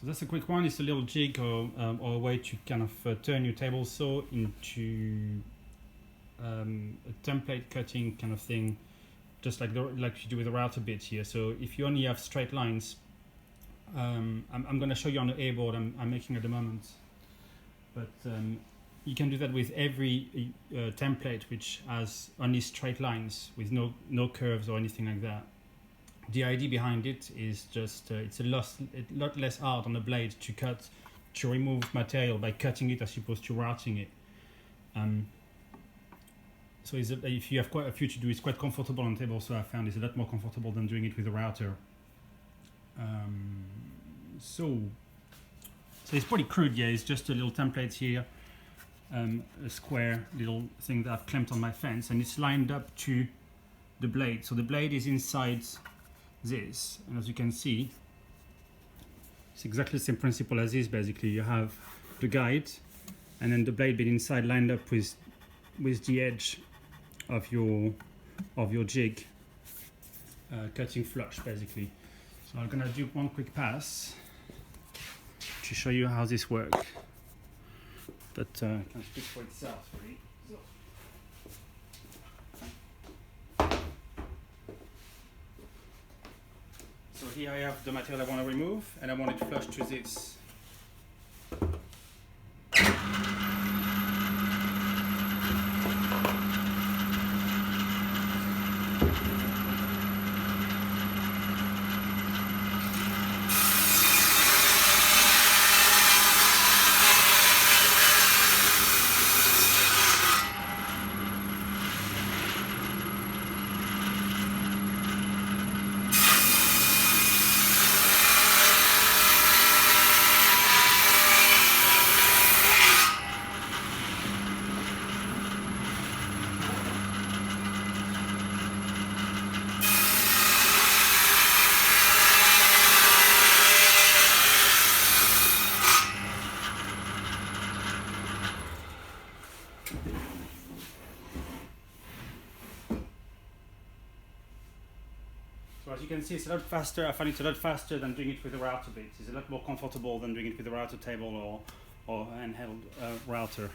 So that's a quick one. It's a little jig or a way to kind of turn your table saw into a template cutting kind of thing, just like you do with the router bit here. So if you only have straight lines, I'm going to show you on the A board I'm making at the moment, but you can do that with every template which has only straight lines with no curves or anything like that. The idea behind it is just it's a lot less hard on the blade to cut, to remove material by cutting it as opposed to routing it. So if you have quite a few to do, it's quite comfortable on the table. So I found it's a lot more comfortable than doing it with a router. So it's pretty crude, yeah. It's just a little template here, a square little thing that I've clamped on my fence, and it's lined up to the blade. So the blade is inside this, and as you can see, it's exactly the same principle as this. Basically, you have the guide, and then the blade bit inside lined up with the edge of your jig, cutting flush, basically. So I'm gonna do one quick pass to show you how this works, but can speak for itself, really. So here I have the material I want to remove, and I want it flush to this. So as you can see, it's a lot faster. I find it's a lot faster than doing it with a router bit. It's a lot more comfortable than doing it with a router table or handheld router.